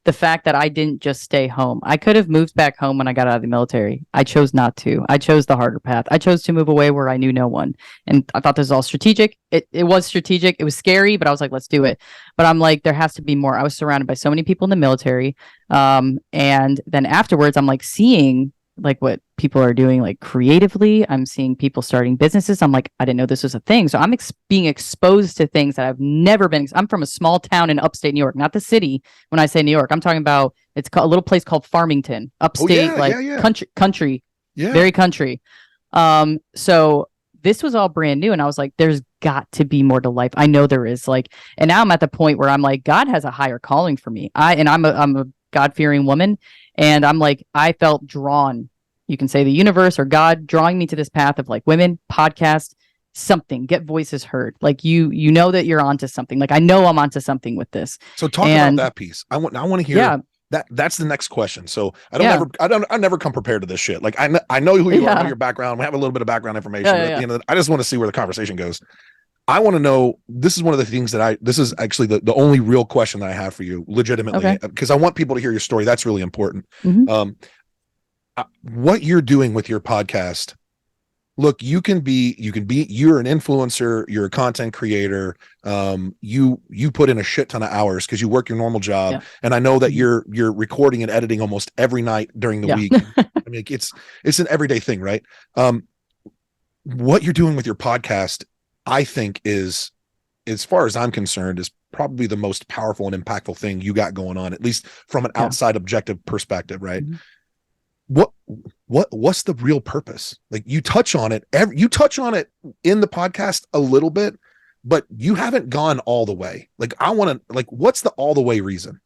the fact that I didn't just stay home. I could have moved back home when I got out of the military. I chose not to. I chose the harder path. I chose to move away where I knew no one. And I thought this was all strategic. It was strategic. It was scary, but I was like, let's do it. But I'm like, there has to be more. I was surrounded by so many people in the military. And then afterwards, I'm like seeing like what people are doing like creatively. I'm seeing people starting businesses. I'm like, I didn't know this was a thing. So I'm being exposed to things that I've never been. I'm from a small town in upstate New York, not the city. When I say New York, I'm talking about it's a little place called Farmington, upstate, country, very country. So this was all brand new, and I was like, there's got to be more to life. I know there is. Like, and now I'm at the point where I'm like, God has a higher calling for me. I'm a God-fearing woman. And I'm like, I felt drawn, you can say the universe or God drawing me to this path of like women, podcast, something, get voices heard. Like you know that you're onto something. Like I know I'm onto something with this. So talk about that piece. I want to hear that's the next question. So I never come prepared to this shit. Like I know who you are, I know your background. We have a little bit of background information. You know, I just want to see where the conversation goes. I want to know, this is one of the things this is actually the only real question that I have for you, legitimately, because I want people to hear your story. That's really important. Mm-hmm. What you're doing with your podcast, look, you're an influencer, you're a content creator. You put in a shit ton of hours because you work your normal job. Yeah. And I know that you're recording and editing almost every night during the week. I mean, it's an everyday thing, right? What you're doing with your podcast, I think is, as far as I'm concerned, is probably the most powerful and impactful thing you got going on, at least from an outside objective perspective, right? Mm-hmm. What's the real purpose? Like you touch on it in the podcast a little bit, but you haven't gone all the way. Like I want to, like, what's the all the way reason?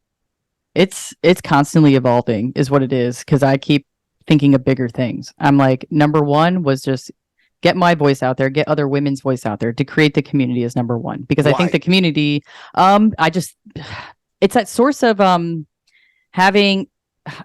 It's constantly evolving is what it is. Cause I keep thinking of bigger things. I'm like, number one was just get my voice out there, get other women's voice out there, to create the community is number one. Because I think the community, it's that source of having,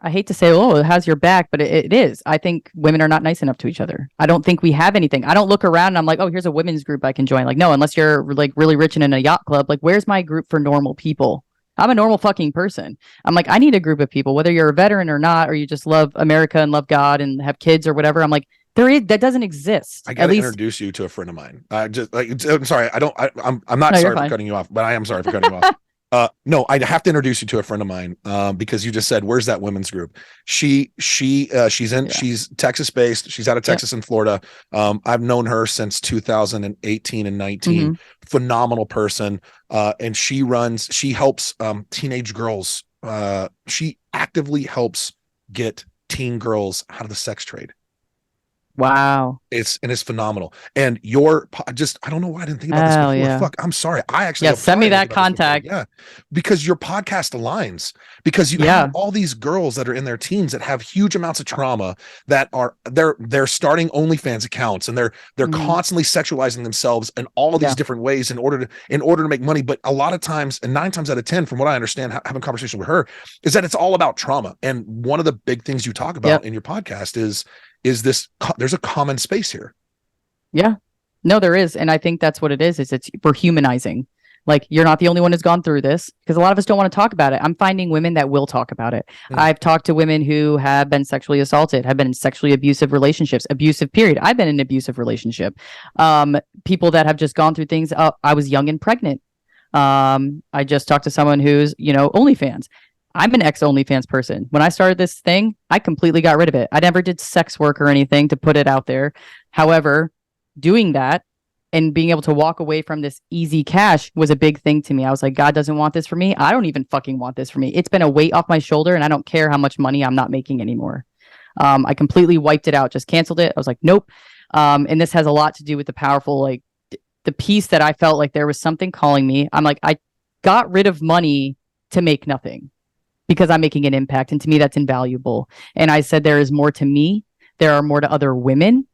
I hate to say, oh, it has your back, but it is. I think women are not nice enough to each other. I don't think we have anything. I don't look around and I'm like, oh, here's a women's group I can join. Like, no, unless you're like really rich and in a yacht club, like where's my group for normal people? I'm a normal fucking person. I'm like, I need a group of people, whether you're a veteran or not, or you just love America and love God and have kids or whatever. I'm like, that doesn't exist. I gotta introduce you to a friend of mine. I'm sorry. I'm not sorry for cutting you off, but I am sorry for cutting you off. No, I have to introduce you to a friend of mine because you just said, where's that women's group? She's Texas based. She's out of Texas and Florida. I've known her since 2018 and 19. Mm-hmm. Phenomenal person. And she helps teenage girls. She actively helps get teen girls out of the sex trade. Wow. It's phenomenal. And I don't know why I didn't think about this before. Yeah. Fuck, I'm sorry. I actually send me that contact. Yeah. Because your podcast aligns, because you have all these girls that are in their teens that have huge amounts of trauma, that they're starting OnlyFans accounts, and they're constantly sexualizing themselves in all of these different ways in order to make money. But a lot of times, and 9 times out of 10, from what I understand, having conversation with her, is that it's all about trauma. And one of the big things you talk about in your podcast is there's a common space here. Yeah, no, there is. And I think that's what it is we're humanizing. Like, you're not the only one who's gone through this, because a lot of us don't want to talk about it. I'm finding women that will talk about it. I've talked to women who have been sexually assaulted, have been in sexually abusive relationships, abusive period. I've been in an abusive relationship. People that have just gone through things. I was young and pregnant. I just talked to someone who's, OnlyFans. I'm an ex-OnlyFans person. When I started this thing, I completely got rid of it. I never did sex work or anything to put it out there. However, doing that and being able to walk away from this easy cash was a big thing to me. I was like, God doesn't want this for me. I don't even fucking want this for me. It's been a weight off my shoulder, and I don't care how much money I'm not making anymore. I completely wiped it out, just canceled it. I was like, nope. And this has a lot to do with the powerful, like the piece that I felt like there was something calling me. I'm like, I got rid of money to make nothing because I'm making an impact. And to me, that's invaluable. And I said, there is more to me. There are more to other women.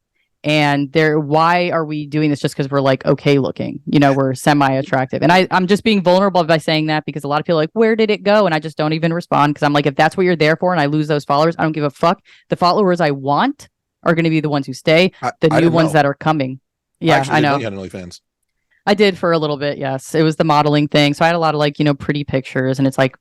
And why are we doing this just because we're like okay looking? You know, we're semi-attractive. And I'm just being vulnerable by saying that because a lot of people are like, where did it go? And I just don't even respond because I'm like, if that's what you're there for and I lose those followers, I don't give a fuck. The followers I want are going to be the ones who stay, the new ones that are coming. Yeah, I know. You had OnlyFans. I did for a little bit. Yes. It was the modeling thing. So I had a lot of like, you know, pretty pictures, and it's like,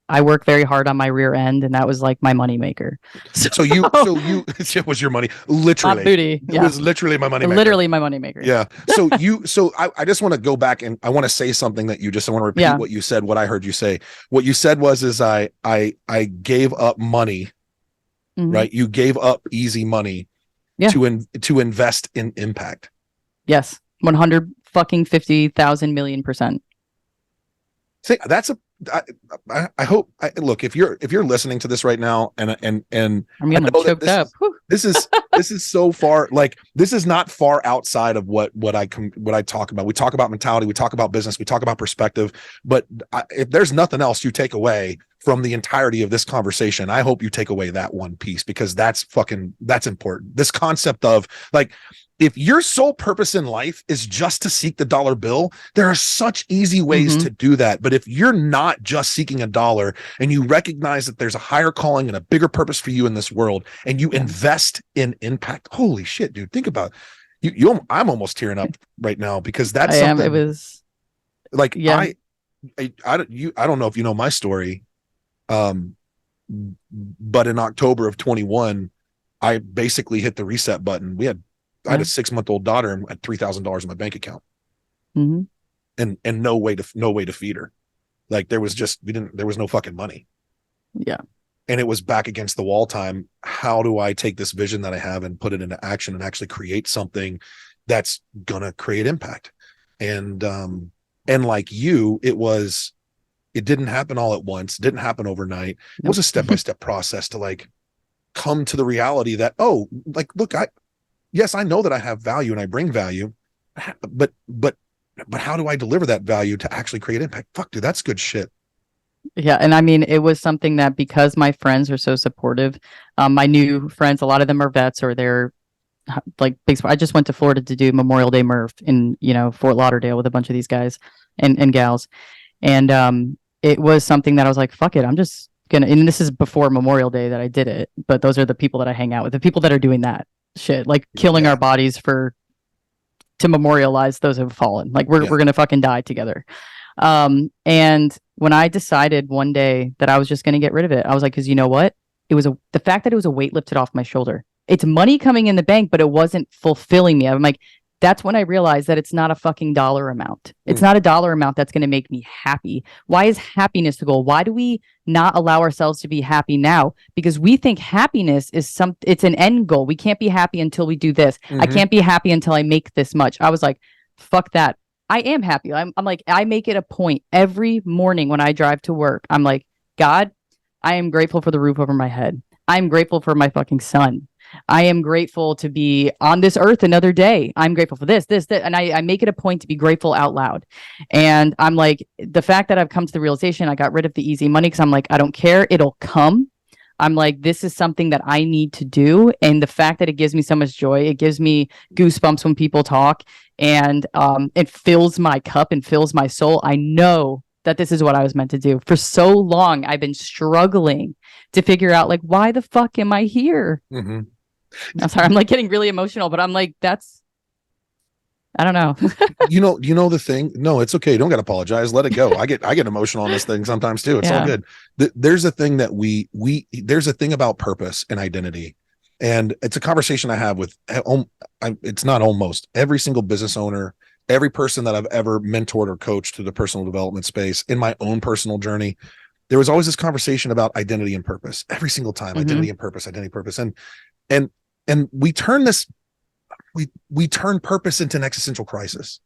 I work very hard on my rear end, and that was like my moneymaker. So it was your money, literally. My booty. Yeah. It was literally my moneymaker. Literally my moneymaker. Yeah. So I just want to go back and I want to say something that I want to repeat what you said, what I heard you say. What you said is I gave up money, right? You gave up easy money to invest in impact. Yes. 150,000 million %. See, that's I hope look, if you're listening to this right now and I'm getting choked up. This is so far, like, this is not far outside of what I talk about. We talk about mentality, we talk about business, we talk about perspective, but if there's nothing else you take away from the entirety of this conversation, I hope you take away that one piece, because that's important. This concept of, like, if your sole purpose in life is just to seek the dollar bill, there are such easy ways to do that. But if you're not just seeking a dollar and you recognize that there's a higher calling and a bigger purpose for you in this world, and you invest in impact, holy shit, dude, think about you. I'm almost tearing up right now because that's something. It was like, I don't know if you know my story. But in October of 21, I basically hit the reset button. I had a 6-month-old daughter and had $3,000 in my bank account, and no way to feed her. Like, there was no fucking money. Yeah. And it was back against the wall time. How do I take this vision that I have and put it into action and actually create something that's going to create impact? And like you, it didn't happen all at once. It didn't happen overnight. It was a step-by-step process to, like, come to the reality that, oh, like, look, yes, I know that I have value and I bring value, but how do I deliver that value to actually create impact? Fuck, dude, that's good shit. Yeah. And I mean, it was something that, because my friends are so supportive, my new friends, a lot of them are vets, or they're like big. I just went to Florida to do Memorial Day Murph in, Fort Lauderdale with a bunch of these guys and gals. And it was something that I was like, fuck it, I'm just gonna, and this is before Memorial Day that I did it, but those are the people that I hang out with, the people that are doing that shit, like killing our bodies to memorialize those who have fallen. Like, we're gonna fucking die together. And when I decided one day that I was just gonna get rid of it, I was like, because you know what? It was the fact that it was a weight lifted off my shoulder. It's money coming in the bank, but it wasn't fulfilling me. I'm like, that's when I realized that it's not a fucking dollar amount. It's not a dollar amount that's going to make me happy. Why is happiness the goal? Why do we not allow ourselves to be happy now? Because we think happiness is it's an end goal. We can't be happy until we do this. I can't be happy until I make this much. I was like, fuck that. I am happy. I'm like, I make it a point every morning when I drive to work. I'm like, God, I am grateful for the roof over my head. I'm grateful for my fucking son. I am grateful to be on this earth another day. I'm grateful for this. And I make it a point to be grateful out loud. And I'm like, the fact that I've come to the realization, I got rid of the easy money because I'm like, I don't care. It'll come. I'm like, this is something that I need to do. And the fact that it gives me so much joy, it gives me goosebumps when people talk, and it fills my cup and fills my soul. I know that this is what I was meant to do. For so long, I've been struggling to figure out, like, why the fuck am I here? I'm sorry, I'm like getting really emotional, but I'm like, I don't know. you know the thing. No, it's okay. Don't got to apologize. Let it go. I get emotional on this thing sometimes too. It's all good. There's a thing that there's a thing about purpose and identity, and it's a conversation I have with. It's not almost every single business owner, every person that I've ever mentored or coached through the personal development space in my own personal journey. There was always this conversation about identity and purpose every single time. Identity and purpose, and we turn we turn purpose into an existential crisis,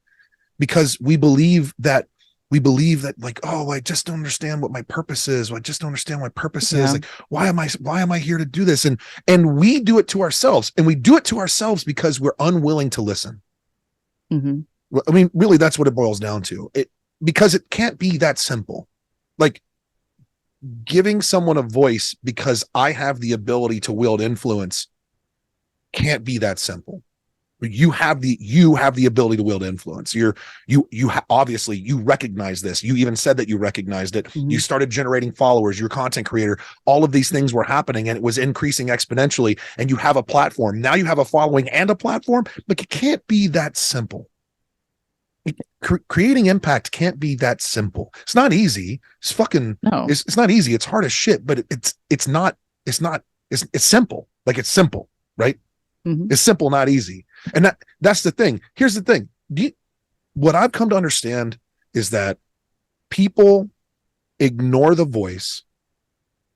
because we believe that we believe that like, oh, I just don't understand what my purpose is. I just don't understand what my purpose is. Like, why am I here to do this? And we do it to ourselves, and we do it to ourselves because we're unwilling to listen. Mm-hmm. I mean, really, that's what it boils down to. Because it can't be that simple. Like giving someone a voice because I have the ability to wield influence can't be that simple. You have the ability to wield influence. Obviously you recognize this. You even said that you recognized it. Mm-hmm. You started generating followers, you're a content creator. All of these things were happening and it was increasing exponentially, and you have a platform. Now you have a following and a platform, but it can't be that simple. Creating impact can't be that simple. It's not easy. It's fucking no. It's not easy. It's hard as shit, but it's simple. Like it's simple, right? Mm-hmm. It's simple, not easy. And that's the thing. Here's the thing. What I've come to understand is that people ignore the voice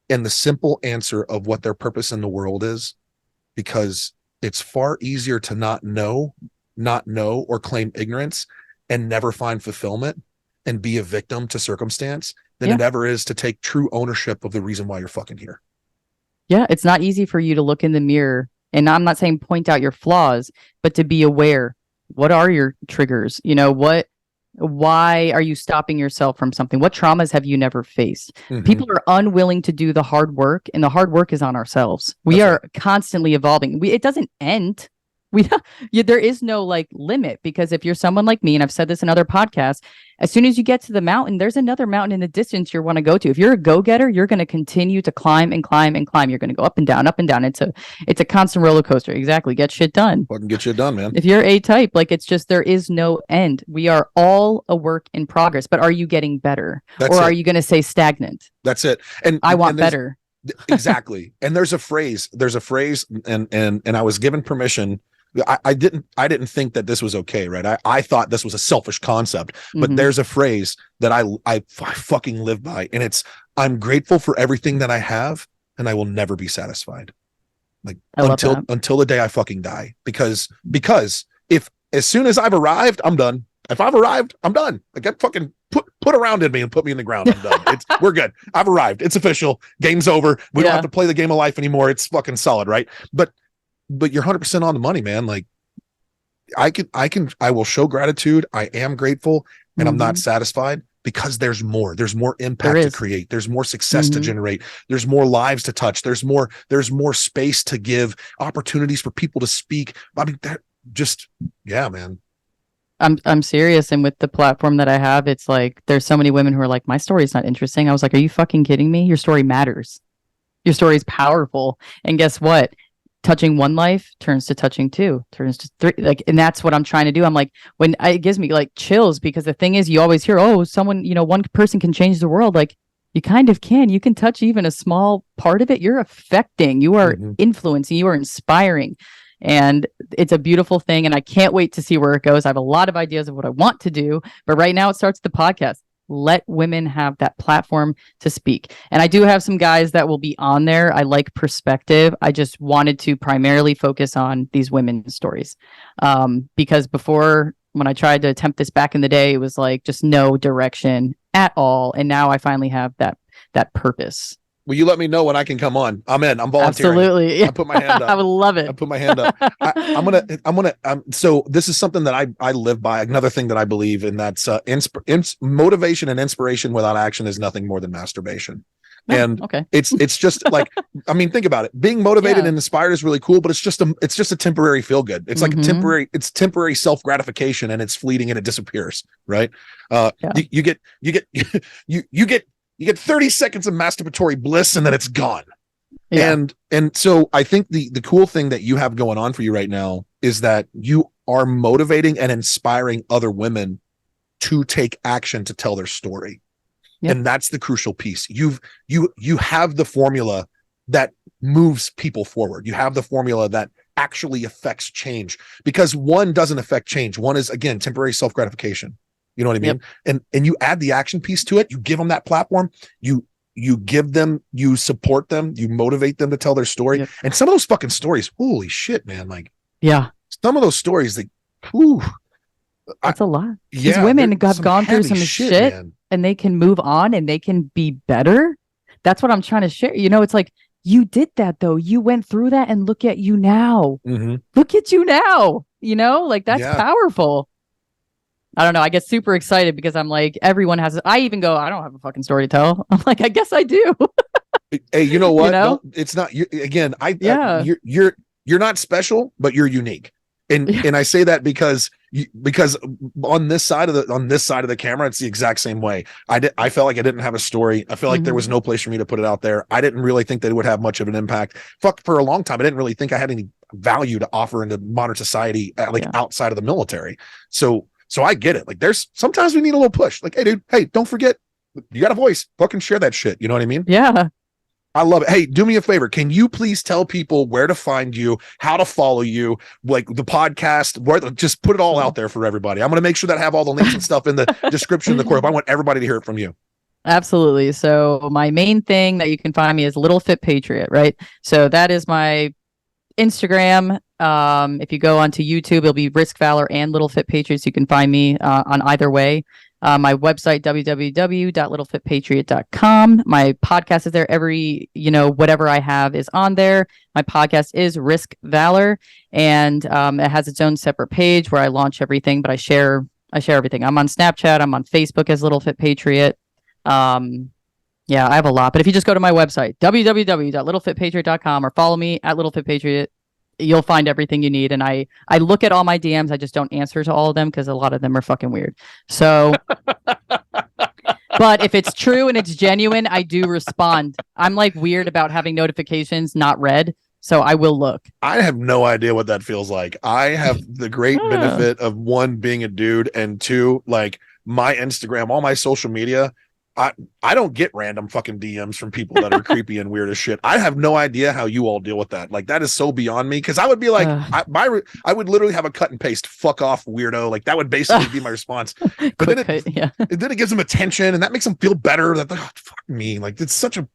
and the simple answer of what their purpose in the world is, because it's far easier to not know, or claim ignorance and never find fulfillment and be a victim to circumstance than it ever is to take true ownership of the reason why you're fucking here. Yeah, it's not easy for you to look in the mirror. And I'm not saying point out your flaws, but to be aware, what are your triggers? Why are you stopping yourself from something? What traumas have you never faced? Mm-hmm. People are unwilling to do the hard work, and the hard work is on ourselves. We are constantly evolving. It doesn't end. There is no like limit, because if you're someone like me, and I've said this in other podcasts, as soon as you get to the mountain, there's another mountain in the distance you want to go to. If you're a go-getter, you're going to continue to climb and climb and climb. You're going to go up and down, up and down. It's a constant roller coaster. Exactly. Get shit done. Fucking get shit done, man. If you're A-type, like it's just, there is no end. We are all a work in progress, but are you getting better? Are you going to stay stagnant? That's it. And I want better. Exactly. And there's a phrase and I was given permission. I didn't think that this was okay, right? I thought this was a selfish concept, but there's a phrase that I fucking live by, and it's, I'm grateful for everything that I have, and I will never be satisfied. Like until the day I fucking die, because if as soon as I've arrived, I'm done. If I've arrived, I'm done. Like, get fucking put around in me and put me in the ground. I'm done. We're good. I've arrived. It's official. Game's over. We don't have to play the game of life anymore. It's fucking solid, right? But you're 100% on the money, man. Like I will show gratitude. I am grateful, and I'm not satisfied, because there's more impact to create. There's more success to generate. There's more lives to touch. There's more space to give, opportunities for people to speak. I mean, that just, yeah, man. I'm serious. And with the platform that I have, it's like, there's so many women who are like, my story is not interesting. I was like, are you fucking kidding me? Your story matters. Your story is powerful. And guess what? Touching one life turns to touching two, turns to three. Like, and that's what I'm trying to do. I'm like, it gives me like chills, because the thing is, you always hear, oh, someone, one person can change the world. Like, you kind of can. You can touch even a small part of it. You're affecting, you are influencing, you are inspiring. And it's a beautiful thing. And I can't wait to see where it goes. I have a lot of ideas of what I want to do, but right now it starts the podcast. Let women have that platform to speak. And I do have some guys that will be on there. I like perspective. I just wanted to primarily focus on these women's stories. Because before, when I tried to attempt this back in the day, it was like just no direction at all. And now I finally have that purpose. Will you let me know when I can come on? I'm in. I'm volunteering. Absolutely. I put my hand up. I would love it. I put my hand up. I'm gonna. So this is something that I live by. Another thing that I believe in, that's motivation and inspiration without action is nothing more than masturbation. And it's just like, I mean, think about it. Being motivated and inspired is really cool, but it's just a temporary feel good. It's like it's temporary self gratification, and it's fleeting, and it disappears. Right? You get 30 seconds of masturbatory bliss, and then it's gone. Yeah. And so I think the cool thing that you have going on for you right now is that you are motivating and inspiring other women to take action to tell their story. Yep. And that's the crucial piece. You have the formula that moves people forward. You have the formula that actually affects change, because one doesn't affect change. One is, again, temporary self-gratification. You know what I mean? Yep. And you add the action piece to it. You give them that platform. You give them, you support them, you motivate them to tell their story. Yep. And some of those fucking stories, holy shit, man. Like, some of those stories, That's a lot. These Yeah, women there's have some gone through heavy some shit man. and they can move on and they can be better. That's what I'm trying to share. It's like, you did that though. You went through that and look at you now. Mm-hmm. Look at you now. Like that's Yeah. powerful. I don't know. I get super excited because I'm like, everyone has. I even go, I don't have a fucking story to tell. I'm like, I guess I do. Hey, you know what? You know? It's not you again. Yeah. You're not special, but you're unique. And I say that because on this side of the camera, it's the exact same way. I felt like I didn't have a story. I felt like there was no place for me to put it out there. I didn't really think that it would have much of an impact. For a long time, I didn't really think I had any value to offer into modern society, outside of the military. So I get it. Like there's sometimes we need a little push. Like, hey, dude, hey, don't forget you got a voice. Fucking share that shit. You know what I mean? Yeah. I love it. Hey, do me a favor. Can you please tell people where to find you, how to follow you, like the podcast, just put it all out there for everybody. I'm going to make sure that I have all the links and stuff in the description of the course. I want everybody to hear it from you. Absolutely. So my main thing that you can find me is Little Fit Patriot, right? So that is my Instagram. If you go onto YouTube, it'll be Risk Valor and Little Fit Patriots. You can find me on either way. My website, www.littlefitpatriot.com. My podcast is there. Whatever I have is on there. My podcast is Risk Valor, and it has its own separate page where I launch everything, but I share everything. I'm on Snapchat. I'm on Facebook as Little Fit Patriot. Yeah, I have a lot. But if you just go to my website, www.littlefitpatriot.com, or follow me at Little Fit Patriot, you'll find everything you need. And I look at all my DMs. I just don't answer to all of them because a lot of them are fucking weird. So, but if it's true and it's genuine, I do respond. I'm like weird about having notifications not read. So I will look. I have no idea what that feels like. I have the great benefit of one, being a dude, and two, like my Instagram, all my social media, I don't get random fucking DMs from people that are creepy and weird as shit. I have no idea how you all deal with that. Like that is so beyond me, because I would be like, I would literally have a cut and paste, fuck off, weird. Like that would basically be my response. But then it gives them attention, and that makes them feel better. That fuck me, like it's such a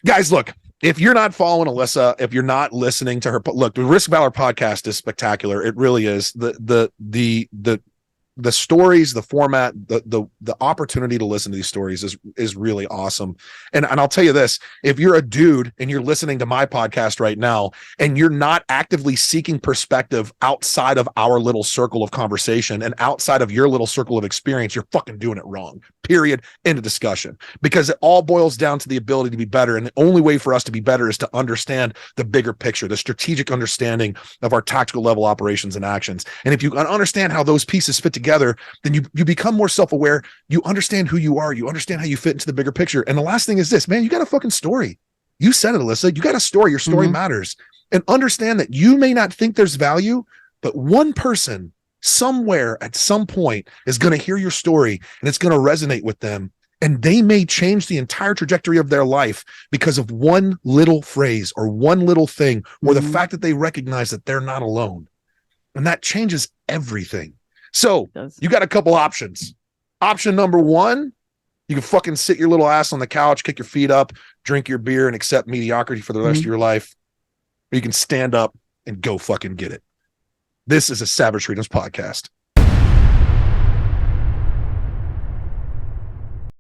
guys. Look, if you're not following Alyssa, if you're not listening to her, look, the Risk Valor podcast is spectacular. It really is. The stories, the format, the opportunity to listen to these stories is really awesome. And I'll tell you this, if you're a dude and you're listening to my podcast right now and you're not actively seeking perspective outside of our little circle of conversation and outside of your little circle of experience, you're fucking doing it wrong. Period. End of discussion. Because it all boils down to the ability to be better. And the only way for us to be better is to understand the bigger picture, the strategic understanding of our tactical level operations and actions. And if you understand how those pieces fit together, then you become more self-aware. You understand who you are. You understand how you fit into the bigger picture. And the last thing is this, man, you got a fucking story. You said it, Alyssa. You got a story. Your story matters. And understand that you may not think there's value, but one person somewhere at some point is going to hear your story and it's going to resonate with them. And they may change the entire trajectory of their life because of one little phrase or one little thing, or the fact that they recognize that they're not alone. And that changes everything. So you got a couple options. Option number one, you can fucking sit your little ass on the couch, kick your feet up, drink your beer, and accept mediocrity for the rest of your life. Or you can stand up and go fucking get it. This is a Savage Freedoms podcast.